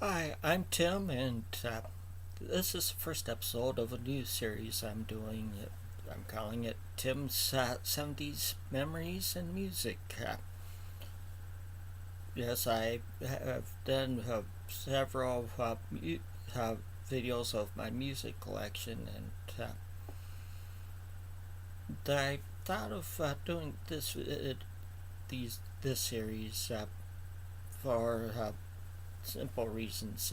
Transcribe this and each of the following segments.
Hi, I'm Tim, and this is the first episode of a new series I'm doing. I'm calling it Tim's 70's Memories and Music. Yes, I have done several videos of my music collection, and I thought of doing this series for simple reasons.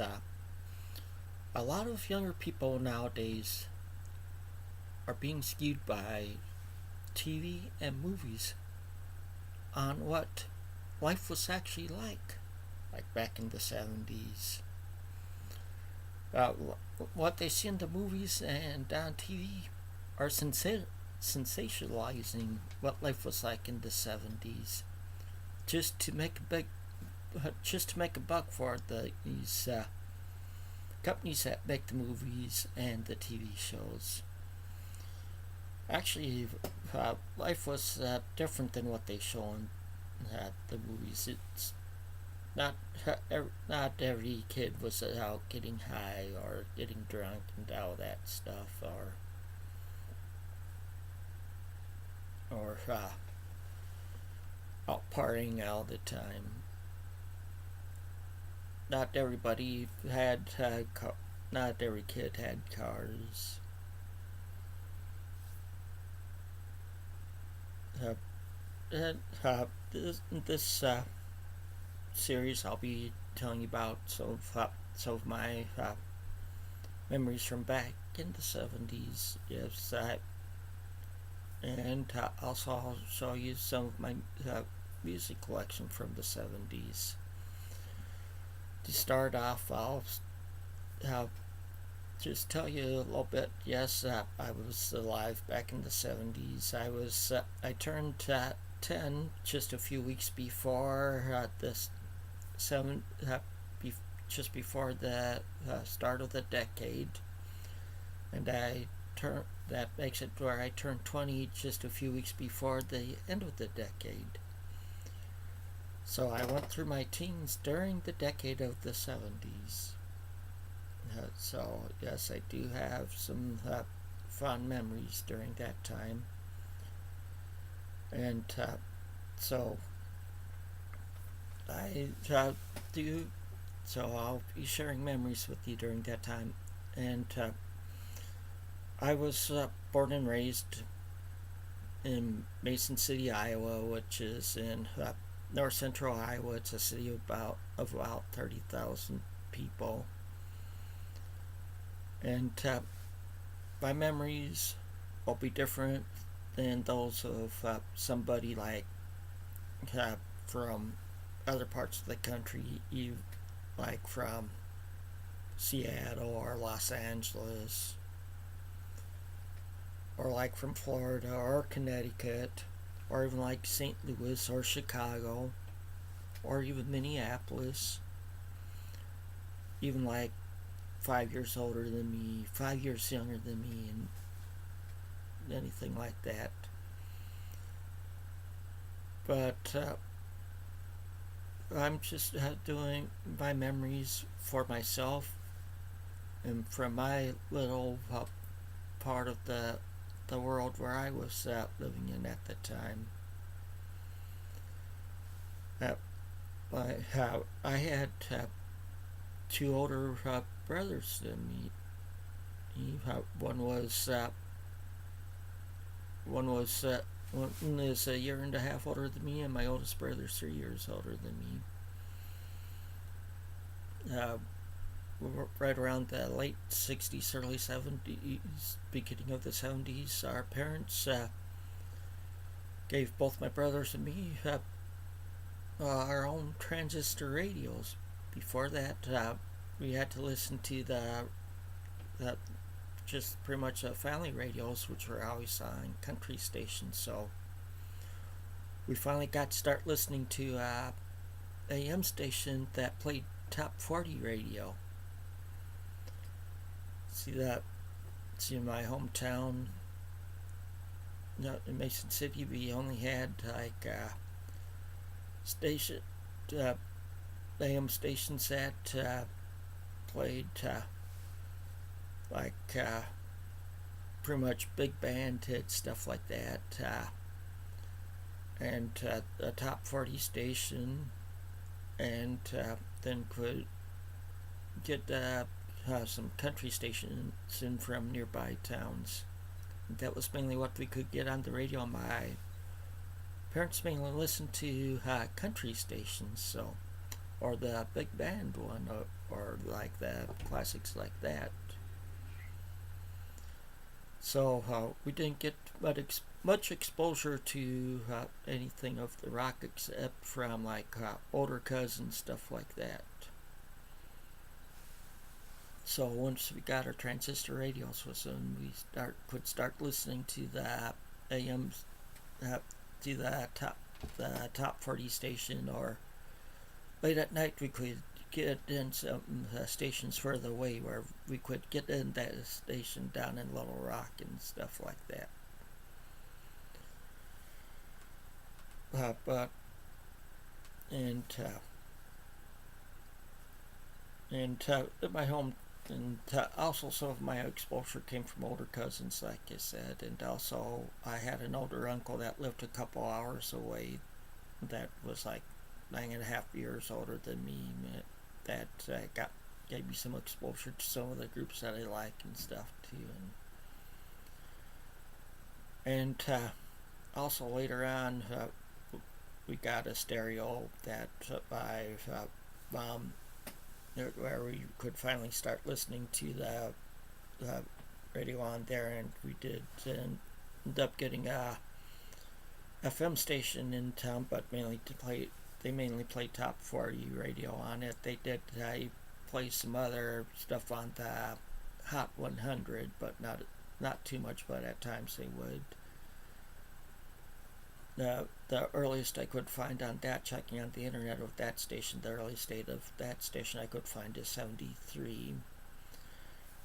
A lot of younger people nowadays are being skewed by TV and movies on what life was actually like back in the 70's. Uh, what they see in the movies and on TV are sensationalizing what life was like in the 70's, just to make a big, just to make a buck for these companies that make the movies and the TV shows. Actually, life was different than what they show in the movies. It's not not every kid was out getting high or getting drunk and all that stuff, or out partying all the time. Not everybody not every kid had cars. Uh, this series, I'll be telling you about some of my memories from back in the 70's. Yes, and also I'll show you some of my music collection from the 70's. To start off, I'll uh, just tell you a little bit. Yes, I was alive back in the 70's. I turned 10 just a few weeks before this seven just before the start of the decade, and that makes it where I turned 20 just a few weeks before the end of the decade. So I went through my teens during the decade of the 70's. So yes, I do have some fond memories during that time, and so I do. So I'll be sharing memories with you during that time, and I was born and raised in Mason City, Iowa, which is in north central Iowa. It's a city of about 30,000 people, and my memories will be different than those of somebody from other parts of the country, like from Seattle or Los Angeles, or like from Florida or Connecticut, or even like St. Louis or Chicago, or even Minneapolis, even like 5 years older than me, 5 years younger than me, and anything like that. But I'm just doing my memories for myself and from my little part of the world where I was living in at the time. Uh, I had two older brothers than me. One was one was one is a year and a half older than me, and my oldest brother's 3 years older than me. Right around the late 60's, early 70's, beginning of the 70's, our parents gave both my brothers and me our own transistor radios. Before that, we had to listen to the just pretty much family radios, which were always on country stations. So we finally got to start listening to AM station that played top 40 radio. See, in my hometown, in Mason City, we only had like station AM stations that played like pretty much big band hits, stuff like that, and a top 40 station, and then could get some country stations in from nearby towns. That was mainly what we could get on the radio. My parents mainly listened to country stations, so or the big band one, or like the classics like that. So we didn't get much exposure to anything of the rock except from like older cousins, stuff like that. So once we got our transistor radios, was when we could start listening to the AM, to the top 40 station, or late at night we could get in some stations further away where we could get in that station down in Little Rock and stuff like that. But and my home, and also some of my exposure came from older cousins, like I said, and also I had an older uncle that lived a couple hours away that was like 9.5 years older than me, that gave me some exposure to some of the groups that I like and stuff too, and also later on we got a stereo that my mom, where we could finally start listening to the radio on there, and we did end up getting a FM station in town, but they mainly play top 40 radio on it. They did play some other stuff on the Hot 100, but not too much, but at times they would. The earliest I could find on that, checking on the internet of that station, the earliest date of that station I could find is 73.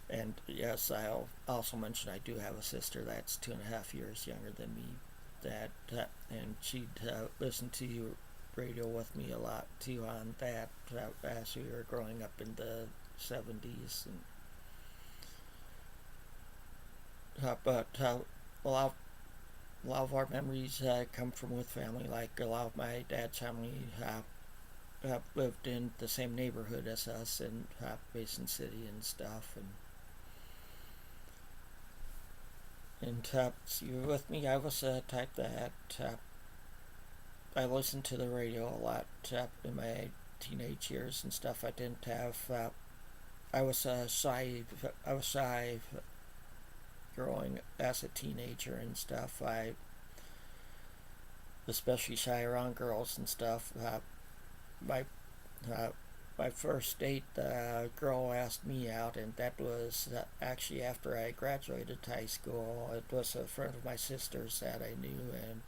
And yes, I'll also mention I do have a sister that's 2.5 years younger than me, and she'd listen to radio with me a lot too on that as we were growing up in the 70's. And but a lot of our memories come from with family. Like a lot of my dad's family lived in the same neighborhood as us in Basin City and stuff. And so you were with me. I was a type that I listened to the radio a lot in my teenage years and stuff. I didn't have. I was shy. I was shy growing as a teenager and stuff. I especially shy around girls and stuff. My my first date, the girl asked me out, and that was actually after I graduated high school. It was a friend of my sister's that I knew, and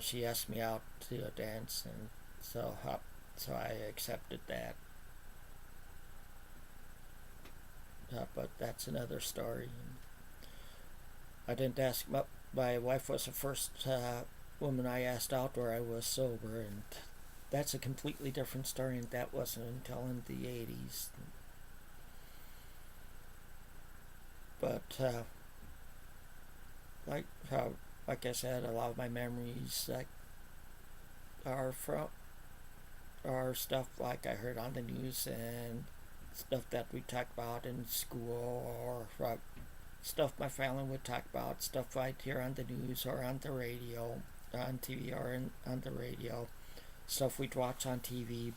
she asked me out to a dance, and so I accepted that. But that's another story. I didn't ask. My wife was the first woman I asked out where I was sober, and that's a completely different story, and that wasn't until in the 80s. But like I said, a lot of my memories are stuff like I heard on the news, and stuff that we talk about in school, or stuff my family would talk about, stuff I'd hear on the news or on the radio, on TV or on the radio, stuff we'd watch on TV.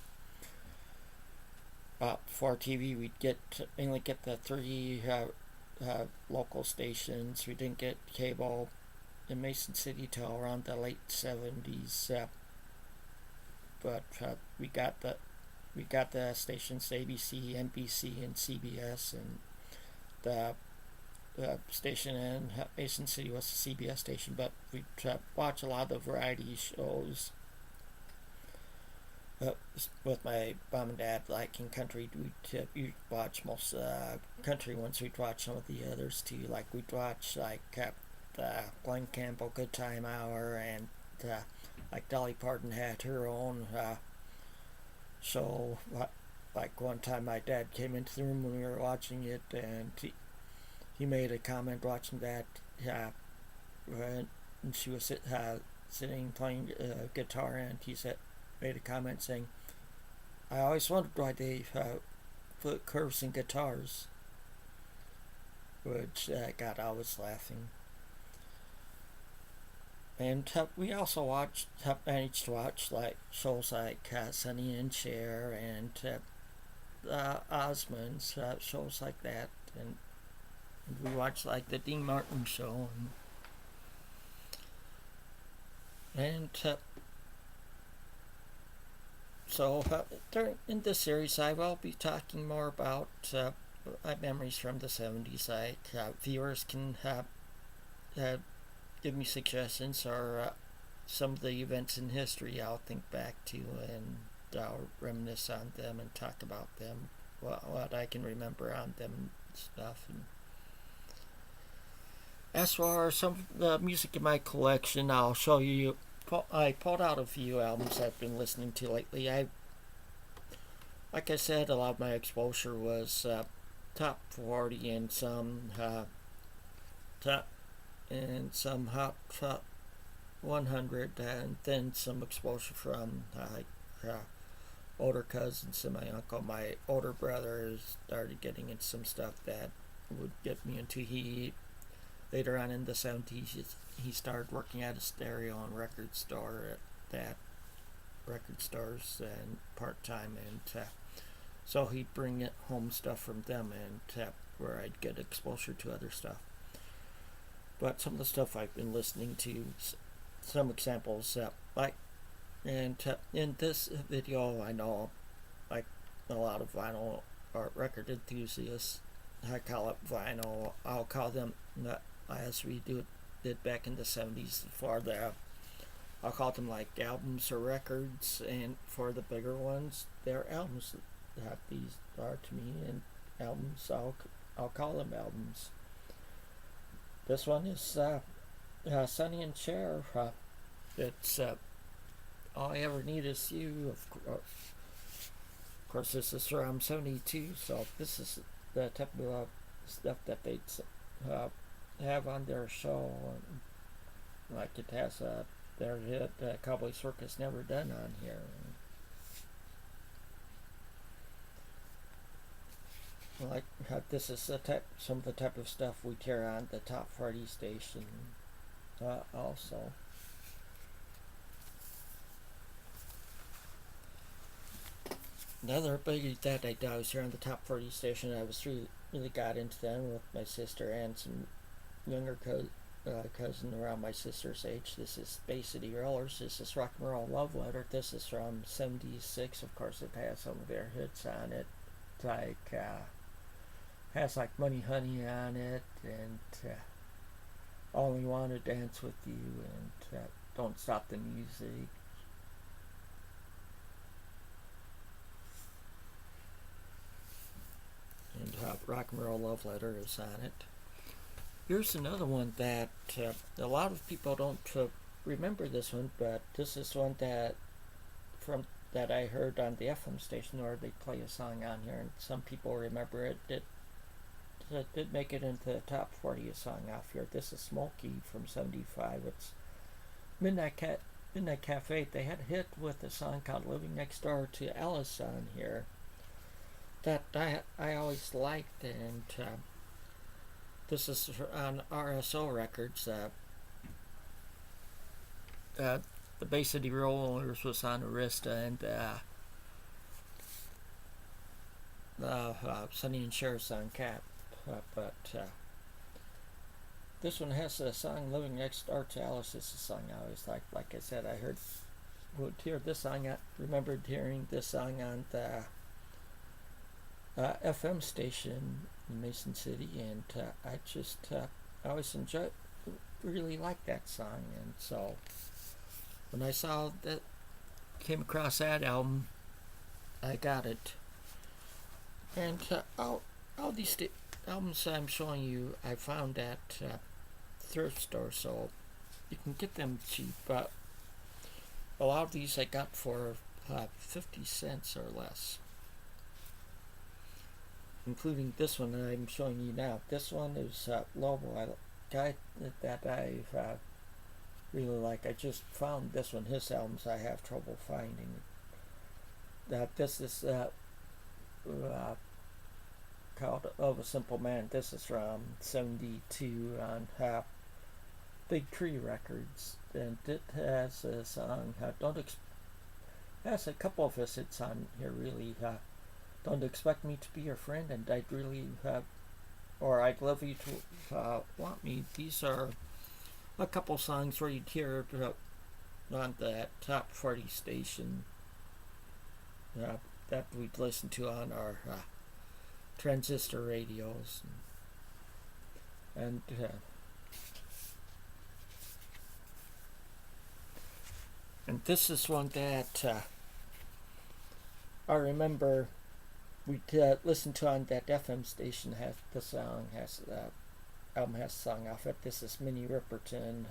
For TV, we'd mainly get the three local stations. We didn't get cable in Mason City till around the late 70's, but we got the stations ABC, NBC, and CBS, and the station in Mason City was the CBS station. But we watch a lot of the variety shows with my mom and dad. Like in country, we'd watch most of the country ones. We'd watch some of the others too. Like we'd watch the Glenn Campbell Good Time Hour, and like Dolly Parton had her own show like one time my dad came into the room when we were watching it, and he made a comment watching that. And she was sitting playing guitar, and he made a comment saying, "I always wondered why they put curves in guitars," which got I was laughing. And we also managed to watch like shows like Sonny and Cher and Osmonds, shows like that, and we watched like the Dean Martin show, and so in this series I will be talking more about my memories from the 70s. Like viewers can give me suggestions or some of the events in history I'll think back to, and I'll reminisce on them and talk about them, what I can remember on them and stuff. And as for some of the music in my collection, I'll show you. I pulled out a few albums I've been listening to lately. Like I said, a lot of my exposure was top 40 and some top Hot 100, and then some exposure from older cousins and my uncle. My older brother started getting into some stuff that would get me into. Later on in the 70s, he started working at a stereo and record store at record stores and part-time, and so he'd bring home stuff from them, and where I'd get exposure to other stuff. But some of the stuff I've been listening to, some examples, and in this video, I know, like a lot of vinyl or record enthusiasts, I call it vinyl. I'll call them, as we did back in the 70s, I'll call them like albums or records, and for the bigger ones, they're albums. That these are to me, and albums, I'll call them albums. This one is Sonny and Cher. It's All I Ever Need Is You. Of course, this is from 72, so this is the type of stuff that they have on their show. Like it has their hit Cowboy Circus Never Done on here. Like this is some of the type of stuff we hear on the top 40 station. Also, another biggie that I was here on the top 40 station. I was really got into them with my sister and some younger cousin around my sister's age. This is Bay City Rollers. This is Rock and Roll Love Letter. This is from 76. Of course, it has some of their hits on it, like has like Money Honey on it, and Only Want to Dance with You, and Don't Stop the Music. And Rock and Roll Love Letter is on it. Here's another one that a lot of people don't remember this one, but this is one that I heard on the FM station, or they play a song on here, and some people remember it. It did make it into the top 40 song off here. This is Smokey from 75. It's Midnight Cafe. They had a hit with a song called Living Next Door to Alice on here that I always liked, and this is on RSO Records. The Bay City Rollers was on Arista, and Sonny and Cher's on Cap. But this one has a song, Living Next Door to Alice. It's a song I always liked. Like I said, would hear this song. I remembered hearing this song on the FM station in Mason City, and I always really liked that song. And so when I came across that album, I got it. And all these albums I'm showing you, I found at thrift store, so you can get them cheap. But a lot of these I got for 50 cents or less. including this one that I'm showing you now. This one is Lobo, a guy that I really like. I just found this one. His albums I have trouble finding. This is called Of a Simple Man. This is from 72 on Big Tree Records. And it has a song, has a couple of his hits on here really. Don't Expect Me to Be Your Friend, and I'd really or I'd Love You to Want Me. These are a couple songs where you'd hear on that top 40 station that we'd listen to on our transistor radios. And this is one that I remember we'd listen to on that FM station. Album has a song off it. This is Minnie Riperton,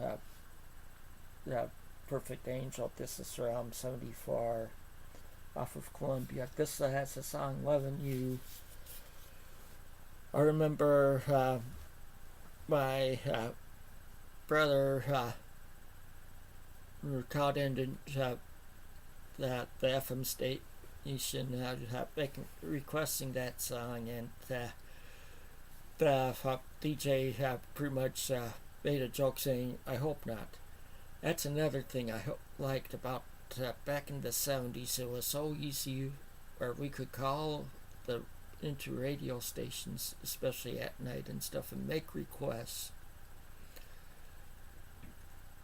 Perfect Angel. This is from 74 off of Columbia. This has a song Loving You. I remember my brother called in to the FM station requesting that song, and the DJ pretty much made a joke saying, "I hope not." That's another thing I liked about back in the 70s. It was so easy where we could call into radio stations, especially at night and stuff, and make requests.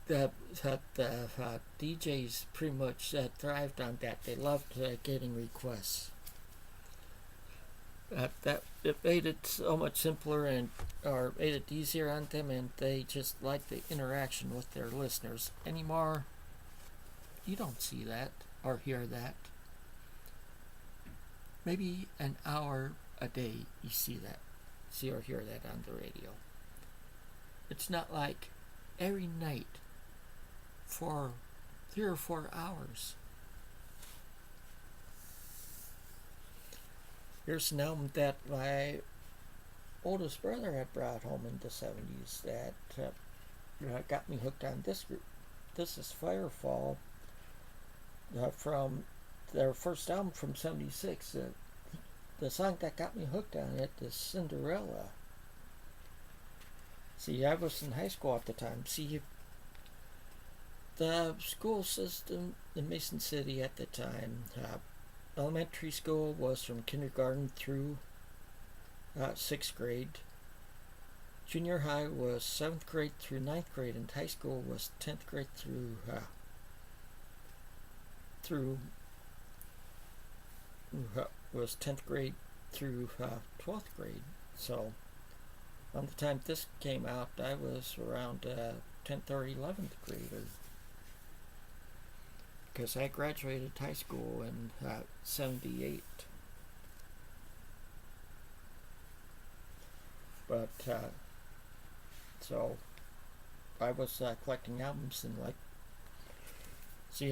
The DJs pretty much thrived on that. They loved getting requests. That it made it so much simpler or made it easier on them, and they just liked the interaction with their listeners. Anymore, you don't see that or hear that. Maybe an hour a day you see or hear that on the radio. It's not like every night for 3 or 4 hours. Here's an album that my oldest brother had brought home in the 70s that got me hooked on this group. This is Firefall from their first album from 76. The song that got me hooked on it is Cinderella. See, I was in high school at the time. See, the school system in Mason City at the time, elementary school was from kindergarten through 6th grade. Junior high was 7th grade through 9th grade, and high school was 10th grade through 10th grade through 12th grade. So, on the time this came out, I was around 10th or 11th grader, because I graduated high school in 78. But so I was collecting albums, and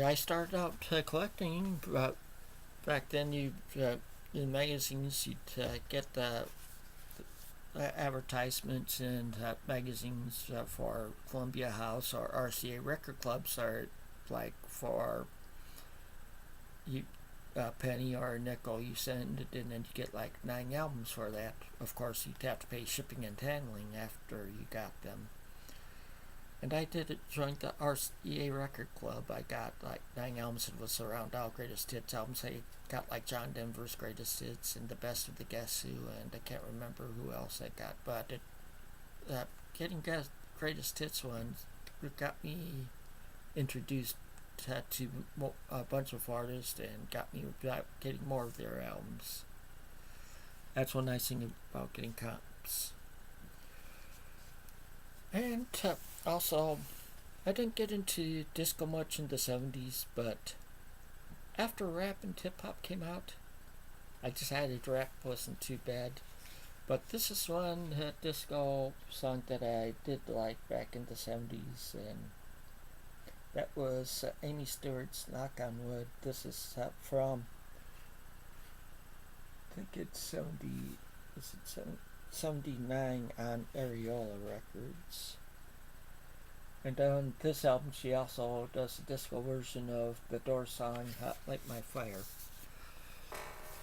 I started out collecting. Back then, in magazines, you'd get the advertisements in magazines for Columbia House or RCA record clubs, or like for a penny or a nickel. You send it in, and you get like 9 albums for that. Of course, you'd have to pay shipping and handling after you got them. And I joined the RCA record club. I got like 9 albums. It was around all greatest hits albums. I got like John Denver's greatest hits and the best of the Guess Who, and I can't remember who else I got. But getting greatest hits ones got me introduced to a bunch of artists, and got me getting more of their albums. That's one nice thing about getting comps. And also, I didn't get into disco much in the 70s, but after rap and hip-hop came out, I decided rap wasn't too bad. But this is one disco song that I did like back in the 70s, and that was Amy Stewart's Knock on Wood. This is from, I think it's is it 79 on Areola Records. And on this album, she also does a disco version of the Doors song Hot Like My Fire.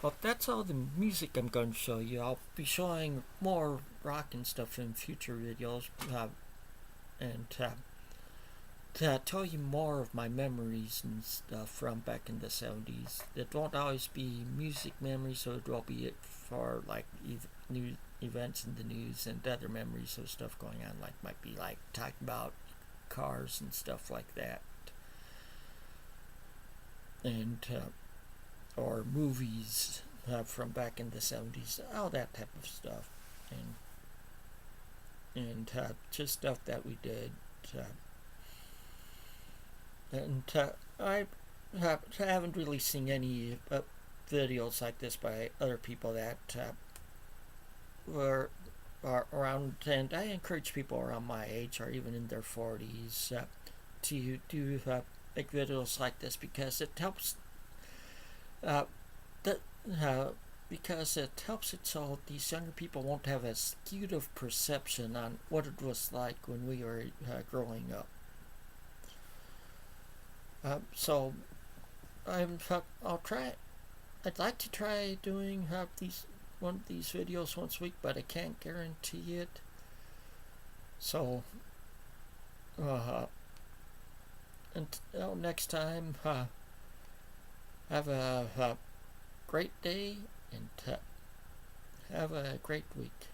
Well, that's all the music I'm going to show you. I'll be showing more rock and stuff in future videos, and to tell you more of my memories and stuff from back in the 70s. It won't always be music memories, so it will be it for like new events in the news and other memories of stuff going on, like might be like talking about cars and stuff like that, and or movies from back in the 70s, all that type of stuff, and just stuff that we did. And I haven't really seen any videos like this by other people that were are around, and I encourage people around my age or even in their 40s to do make videos like this, because it helps that because it helps it so these younger people won't have a skewed of perception on what it was like when we were growing up. So I'll try. I'd like to try doing one of these videos once a week, but I can't guarantee it. So until next time, have a great day and have a great week.